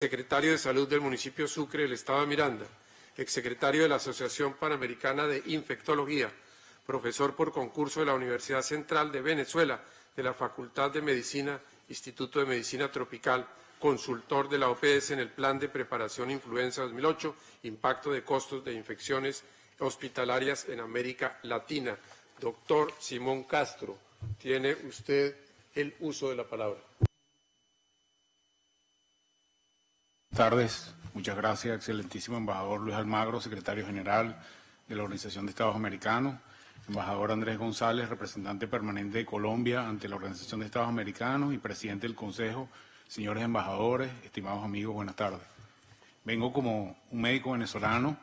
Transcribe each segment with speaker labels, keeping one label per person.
Speaker 1: Secretario de Salud del municipio Sucre del Estado de Miranda, exsecretario de la Asociación Panamericana de Infectología, profesor por concurso de la Universidad Central de Venezuela, de la Facultad de Medicina, Instituto de Medicina Tropical, consultor de la OPS en el Plan de Preparación Influenza 2008, impacto de costos de infecciones hospitalarias en América Latina. Doctor Simón Castro, tiene usted el uso de la palabra.
Speaker 2: Buenas tardes, muchas gracias, excelentísimo embajador Luis Almagro, secretario general de la Organización de Estados Americanos, embajador Andrés González, representante permanente de Colombia ante la Organización de Estados Americanos y presidente del Consejo, señores embajadores, estimados amigos, buenas tardes. Vengo como un médico venezolano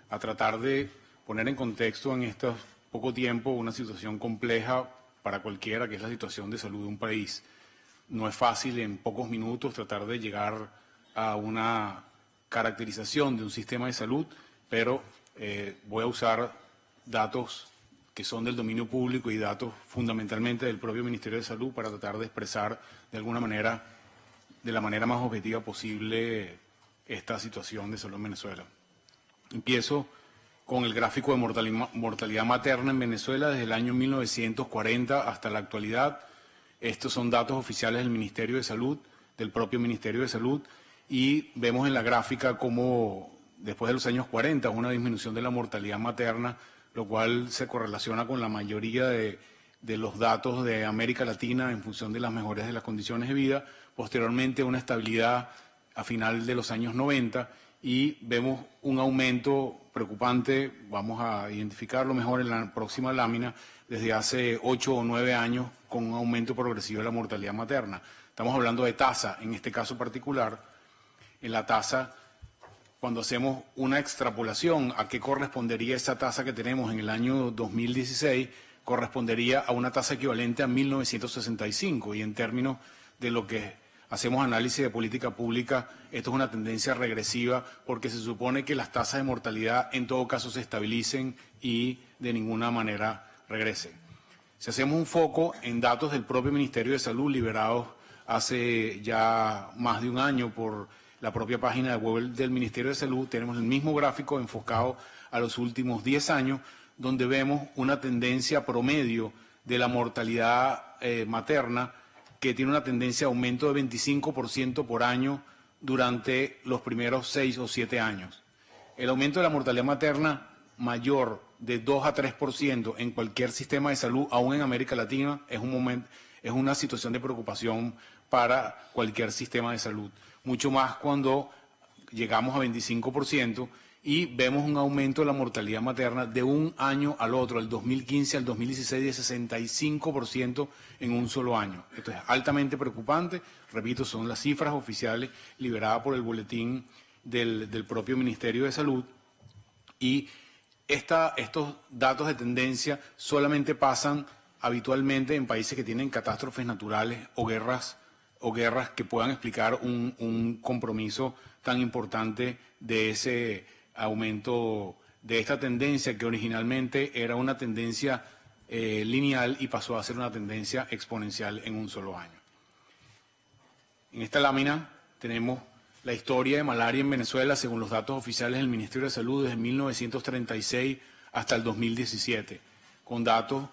Speaker 2: a tratar de poner en contexto en este poco tiempo una situación compleja para cualquiera, que es la situación de salud de un país. No es fácil en pocos minutos tratar de llegar a una caracterización de un sistema de salud, pero voy a usar datos que son del dominio público y datos fundamentalmente del propio Ministerio de Salud para tratar de expresar de alguna manera, de la manera más objetiva posible, esta situación de salud en Venezuela. Empiezo con el gráfico de mortalidad materna en Venezuela desde el año 1940 hasta la actualidad. Estos son datos oficiales del Ministerio de Salud, del propio Ministerio de Salud, y vemos en la gráfica cómo después de los años 40 una disminución de la mortalidad materna, lo cual se correlaciona con la mayoría de los datos de América Latina en función de las mejoras de las condiciones de vida, posteriormente una estabilidad a final de los años 90 y vemos un aumento preocupante, vamos a identificarlo mejor en la próxima lámina, desde hace 8 o 9 años con un aumento progresivo de la mortalidad materna. Estamos hablando de tasa, en este caso particular. En la tasa, cuando hacemos una extrapolación a qué correspondería esa tasa que tenemos en el año 2016, correspondería a una tasa equivalente a 1965 y en términos de lo que hacemos análisis de política pública, esto es una tendencia regresiva porque se supone que las tasas de mortalidad en todo caso se estabilicen y de ninguna manera regresen. Si hacemos un foco en datos del propio Ministerio de Salud liberados hace ya más de un año por la propia página web del Ministerio de Salud, tenemos el mismo gráfico enfocado a los últimos 10 años, donde vemos una tendencia promedio de la mortalidad materna que tiene una tendencia de aumento de 25% por año durante los primeros 6 o 7 años. El aumento de la mortalidad materna mayor de 2 a 3% en cualquier sistema de salud, aún en América Latina, es una situación de preocupación para cualquier sistema de salud. Mucho más cuando llegamos a 25% y vemos un aumento de la mortalidad materna de un año al otro, del 2015 al 2016, de 65% en un solo año. Esto es altamente preocupante, repito, son las cifras oficiales liberadas por el boletín del propio Ministerio de Salud y estos datos de tendencia solamente pasan habitualmente en países que tienen catástrofes naturales o guerras que puedan explicar un compromiso tan importante de ese aumento, de esta tendencia que originalmente era una tendencia lineal y pasó a ser una tendencia exponencial en un solo año. En esta lámina tenemos la historia de malaria en Venezuela según los datos oficiales del Ministerio de Salud desde 1936 hasta el 2017, con datos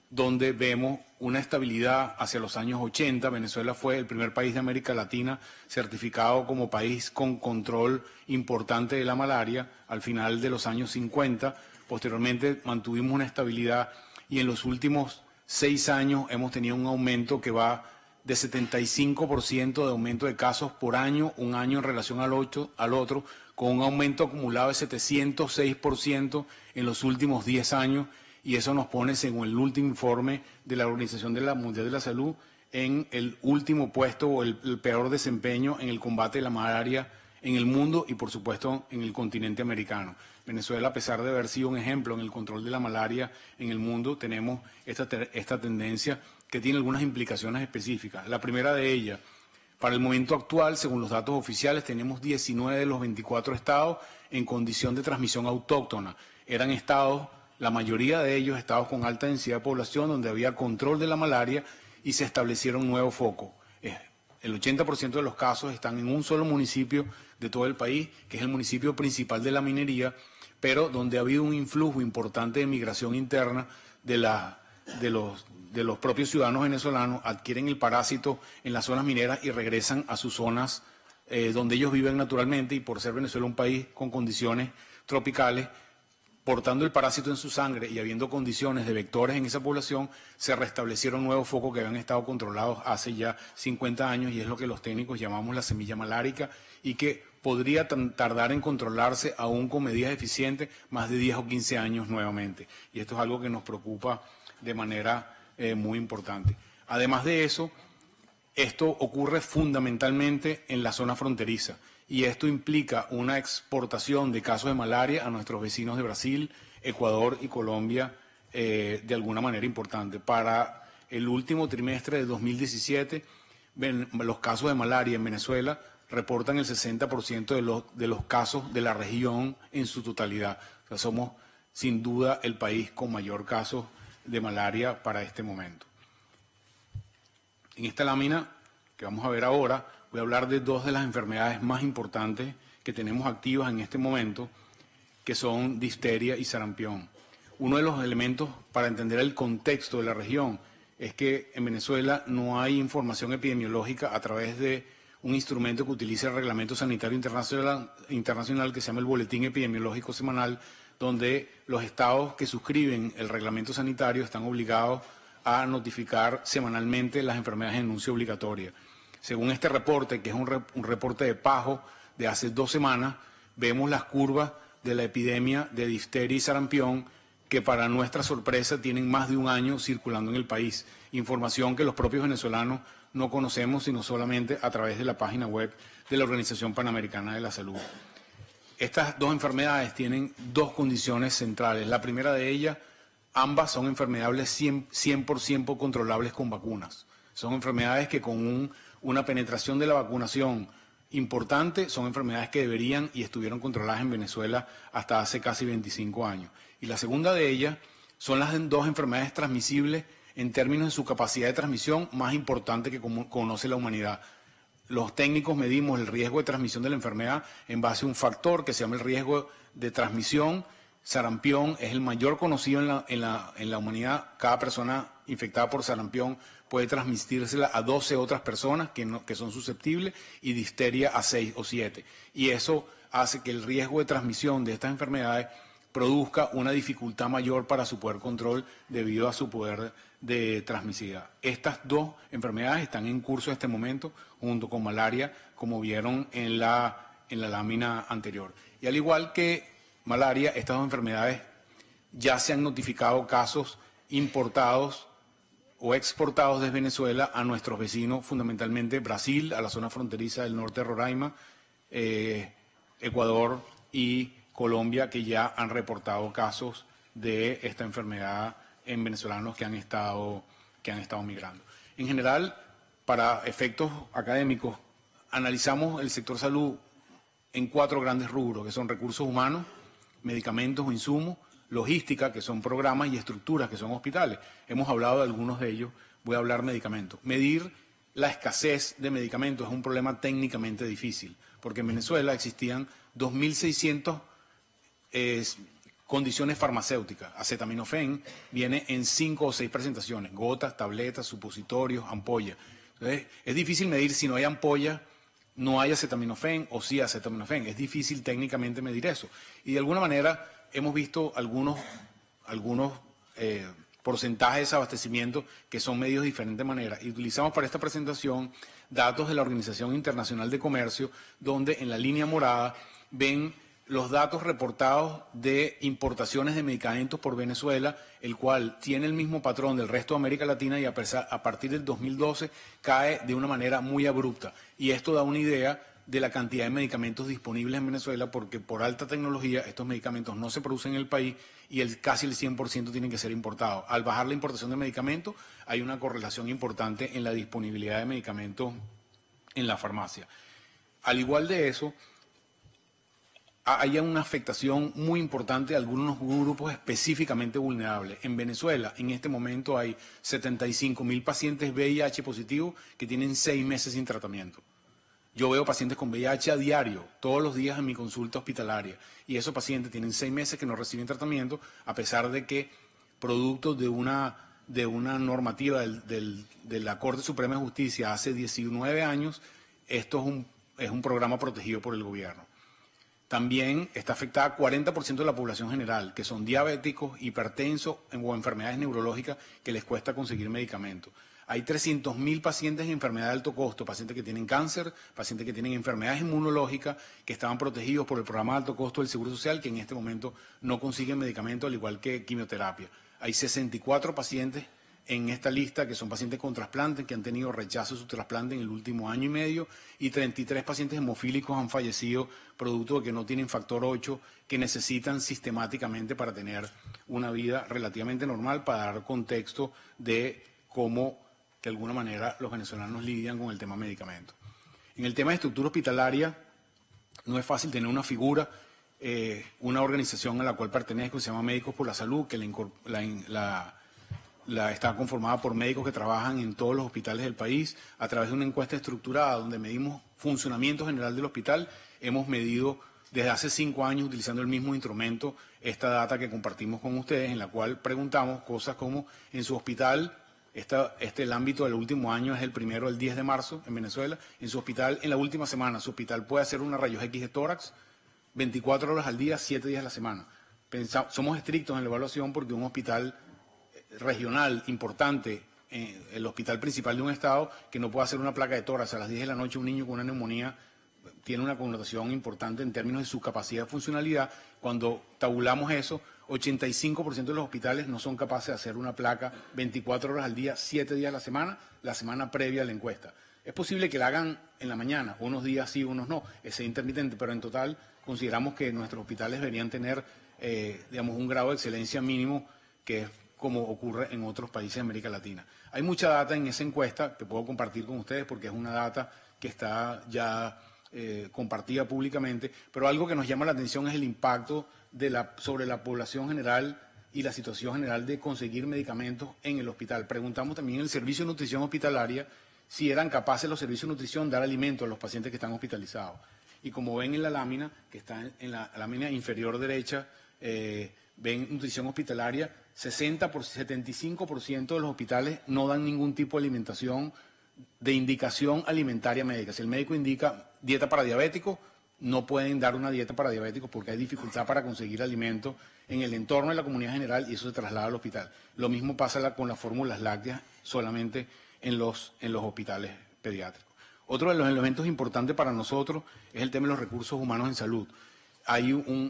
Speaker 2: donde vemos una estabilidad hacia los años 80. Venezuela fue el primer país de América Latina certificado como país con control importante de la malaria al final de los años 50. Posteriormente mantuvimos una estabilidad y en los últimos 6 años hemos tenido un aumento que va de 75% de aumento de casos por año, un año en relación al otro, con un aumento acumulado de 706% en los últimos 10 años. Y eso nos pone, según el último informe de la Organización Mundial de la Salud, en el último puesto o el peor desempeño en el combate de la malaria en el mundo y, por supuesto, en el continente americano. Venezuela, a pesar de haber sido un ejemplo en el control de la malaria en el mundo, tenemos esta tendencia que tiene algunas implicaciones específicas. La primera de ellas, para el momento actual, según los datos oficiales, tenemos 19 de los 24 estados en condición de transmisión autóctona. Eran estados, la mayoría de ellos estados con alta densidad de población donde había control de la malaria y se establecieron nuevos focos. El 80% de los casos están en un solo municipio de todo el país, que es el municipio principal de la minería, pero donde ha habido un influjo importante de migración interna de los propios ciudadanos venezolanos, adquieren el parásito en las zonas mineras y regresan a sus zonas donde ellos viven naturalmente, y por ser Venezuela un país con condiciones tropicales, portando el parásito en su sangre y habiendo condiciones de vectores en esa población, se restablecieron nuevos focos que habían estado controlados hace ya 50 años, y es lo que los técnicos llamamos la semilla malárica, y que podría tardar en controlarse aún con medidas eficientes más de 10 o 15 años nuevamente. Y esto es algo que nos preocupa de manera muy importante. Además de eso, esto ocurre fundamentalmente en la zona fronteriza, y esto implica una exportación de casos de malaria a nuestros vecinos de Brasil, Ecuador y Colombia de alguna manera importante. Para el último trimestre de 2017, los casos de malaria en Venezuela reportan el 60% de los casos de la región en su totalidad. O sea, somos sin duda el país con mayor casos de malaria para este momento. En esta lámina que vamos a ver ahora, voy a hablar de dos de las enfermedades más importantes que tenemos activas en este momento, que son difteria y sarampión. Uno de los elementos para entender el contexto de la región es que en Venezuela no hay información epidemiológica a través de un instrumento que utiliza el Reglamento Sanitario Internacional que se llama el Boletín Epidemiológico Semanal, donde los estados que suscriben el reglamento sanitario están obligados a notificar semanalmente las enfermedades en denuncia obligatoria. Según este reporte, que es un reporte de PAHO de hace 2 semanas, vemos las curvas de la epidemia de difteria y sarampión, que para nuestra sorpresa tienen más de un año circulando en el país. Información que los propios venezolanos no conocemos, sino solamente a través de la página web de la Organización Panamericana de la Salud. Estas dos enfermedades tienen dos condiciones centrales. La primera de ellas, ambas son enfermedades 100% controlables con vacunas. Son enfermedades que con una penetración de la vacunación importante, son enfermedades que deberían y estuvieron controladas en Venezuela hasta hace casi 25 años. Y la segunda de ellas son las dos enfermedades transmisibles en términos de su capacidad de transmisión más importante que conoce la humanidad. Los técnicos medimos el riesgo de transmisión de la enfermedad en base a un factor que se llama el riesgo de transmisión. Sarampión es el mayor conocido en la humanidad. Cada persona infectada por sarampión puede transmitírsela a 12 otras personas que son susceptibles, y difteria a 6 o 7. Y eso hace que el riesgo de transmisión de estas enfermedades produzca una dificultad mayor para su poder control debido a su poder de transmisividad. Estas dos enfermedades están en curso en este momento, junto con malaria, como vieron en la lámina anterior. Y al igual que malaria, estas dos enfermedades ya se han notificado casos importados o exportados desde Venezuela a nuestros vecinos, fundamentalmente Brasil, a la zona fronteriza del norte de Roraima, Ecuador y Colombia, que ya han reportado casos de esta enfermedad en venezolanos que han estado migrando. En general, para efectos académicos, analizamos el sector salud en 4 grandes rubros, que son recursos humanos, medicamentos o insumos, logística, que son programas, y estructuras, que son hospitales. Hemos hablado de algunos de ellos, voy a hablar de medicamentos. Medir la escasez de medicamentos es un problema técnicamente difícil, porque en Venezuela existían 2.600 condiciones farmacéuticas. Acetaminofén viene en 5 o 6 presentaciones: gotas, tabletas, supositorios, ampollas. Entonces, es difícil medir si no hay ampolla, no hay acetaminofén, o sí acetaminofén. Es difícil técnicamente medir eso. Y de alguna manera hemos visto algunos porcentajes de desabastecimiento que son medidos de diferente manera. Y utilizamos para esta presentación datos de la Organización Internacional de Comercio, donde en la línea morada ven los datos reportados de importaciones de medicamentos por Venezuela, el cual tiene el mismo patrón del resto de América Latina, y a partir del 2012 cae de una manera muy abrupta. Y esto da una idea de la cantidad de medicamentos disponibles en Venezuela, porque por alta tecnología estos medicamentos no se producen en el país y casi el 100% tienen que ser importados. Al bajar la importación de medicamentos, hay una correlación importante en la disponibilidad de medicamentos en la farmacia. Al igual de eso, haya una afectación muy importante de algunos grupos específicamente vulnerables. En Venezuela, en este momento, hay 75.000 pacientes VIH positivos que tienen 6 meses sin tratamiento. Yo veo pacientes con VIH a diario, todos los días en mi consulta hospitalaria, y esos pacientes tienen 6 meses que no reciben tratamiento, a pesar de que, producto de una normativa de la Corte Suprema de Justicia hace 19 años, esto es un programa protegido por el gobierno. También está afectada 40% de la población general, que son diabéticos, hipertensos o enfermedades neurológicas que les cuesta conseguir medicamentos. Hay 300.000 pacientes en enfermedad de alto costo, pacientes que tienen cáncer, pacientes que tienen enfermedades inmunológicas, que estaban protegidos por el programa de alto costo del Seguro Social, que en este momento no consiguen medicamentos, al igual que quimioterapia. Hay 64 pacientes en esta lista que son pacientes con trasplante, que han tenido rechazo de su trasplante en el último año y medio, y 33 pacientes hemofílicos han fallecido producto de que no tienen factor 8, que necesitan sistemáticamente para tener una vida relativamente normal, para dar contexto de cómo, de alguna manera, los venezolanos lidian con el tema medicamentos. En el tema de estructura hospitalaria, no es fácil tener una figura, una organización a la cual pertenezco, se llama Médicos por la Salud, que está conformada por médicos que trabajan en todos los hospitales del país. A través de una encuesta estructurada donde medimos funcionamiento general del hospital, hemos medido desde hace 5 años, utilizando el mismo instrumento, esta data que compartimos con ustedes, en la cual preguntamos cosas como en su hospital, el ámbito del último año es el primero, el 10 de marzo en Venezuela, en su hospital, en la última semana, su hospital puede hacer una rayos X de tórax 24 horas al día, 7 días a la semana. Somos estrictos en la evaluación porque un hospital regional importante, el hospital principal de un estado, que no puede hacer una placa de tórax a las 10 de la noche, un niño con una neumonía, tiene una connotación importante en términos de su capacidad de funcionalidad. Cuando tabulamos eso, 85% de los hospitales no son capaces de hacer una placa 24 horas al día, 7 días a la semana previa a la encuesta. Es posible que la hagan en la mañana, unos días sí, unos no, es intermitente, pero en total consideramos que nuestros hospitales deberían tener, un grado de excelencia mínimo, que es como ocurre en otros países de América Latina. Hay mucha data en esa encuesta que puedo compartir con ustedes porque es una data que está ya compartida públicamente, pero algo que nos llama la atención es el impacto sobre la población general y la situación general de conseguir medicamentos en el hospital. Preguntamos también en el servicio de nutrición hospitalaria si eran capaces los servicios de nutrición de dar alimentos a los pacientes que están hospitalizados. Y como ven en la lámina, que está en la lámina inferior derecha, ven nutrición hospitalaria, 75% de los hospitales no dan ningún tipo de alimentación de indicación alimentaria médica. Si el médico indica dieta para diabéticos, no pueden dar una dieta para diabéticos porque hay dificultad para conseguir alimentos en el entorno de la comunidad general y eso se traslada al hospital. Lo mismo pasa con las fórmulas lácteas solamente en los hospitales pediátricos. Otro de los elementos importantes para nosotros es el tema de los recursos humanos en salud.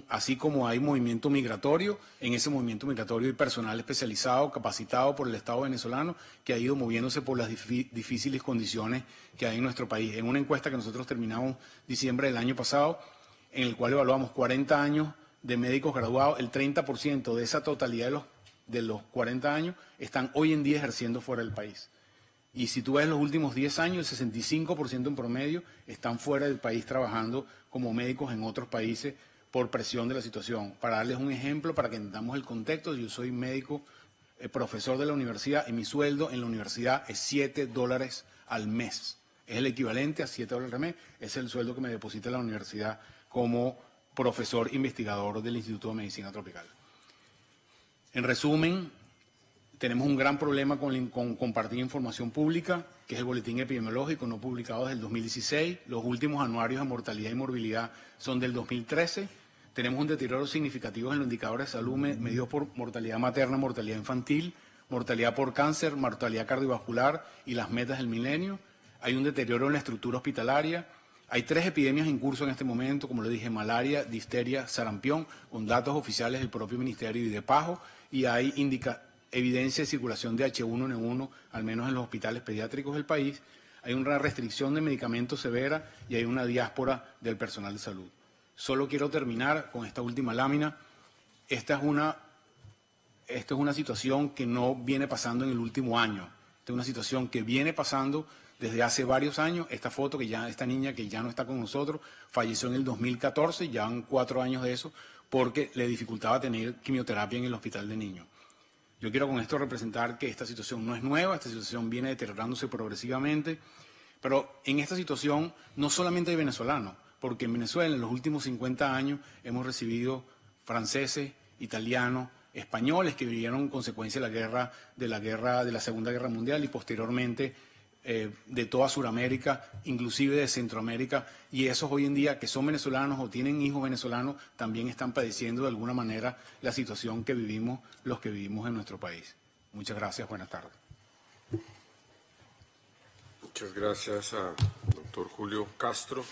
Speaker 2: Así como hay movimiento migratorio, en ese movimiento migratorio hay personal especializado, capacitado por el Estado venezolano, que ha ido moviéndose por las difíciles condiciones que hay en nuestro país. En una encuesta que nosotros terminamos diciembre del año pasado, en el cual evaluamos 40 años de médicos graduados, el 30% de esa totalidad de los 40 años están hoy en día ejerciendo fuera del país. Y si tú ves los últimos 10 años, el 65% en promedio están fuera del país trabajando como médicos en otros países por presión de la situación. Para darles un ejemplo, para que entendamos el contexto, yo soy médico, profesor de la universidad y mi sueldo en la universidad es $7 al mes. Es el equivalente a $7 al mes, es el sueldo que me deposita la universidad como profesor investigador del Instituto de Medicina Tropical. En resumen, tenemos un gran problema con compartir información pública, que es el boletín epidemiológico no publicado desde el 2016. Los últimos anuarios de mortalidad y morbilidad son del 2013. Tenemos un deterioro significativo en los indicadores de salud medidos por mortalidad materna, mortalidad infantil, mortalidad por cáncer, mortalidad cardiovascular y las metas del milenio. Hay un deterioro en la estructura hospitalaria. Hay 3 epidemias en curso en este momento, como le dije, malaria, difteria, sarampión, con datos oficiales del propio Ministerio y de PAHO, y hay evidencia de circulación de H1N1, al menos en los hospitales pediátricos del país. Hay una restricción de medicamentos severa y hay una diáspora del personal de salud. Solo quiero terminar con esta última lámina. Esta es una situación que no viene pasando en el último año. Esta es una situación que viene pasando desde hace varios años. Esta niña que ya no está con nosotros, falleció en el 2014, ya han 4 años de eso, porque le dificultaba tener quimioterapia en el hospital de niños. Yo quiero con esto representar que esta situación no es nueva, esta situación viene deteriorándose progresivamente, pero en esta situación no solamente hay venezolanos, porque en Venezuela en los últimos 50 años hemos recibido franceses, italianos, españoles que vivieron consecuencia de la Segunda Guerra Mundial y posteriormente de toda Sudamérica, inclusive de Centroamérica, y esos hoy en día que son venezolanos o tienen hijos venezolanos también están padeciendo de alguna manera la situación que vivimos los que vivimos en nuestro país. Muchas gracias, buenas tardes.
Speaker 1: Muchas gracias a doctor Julio Castro.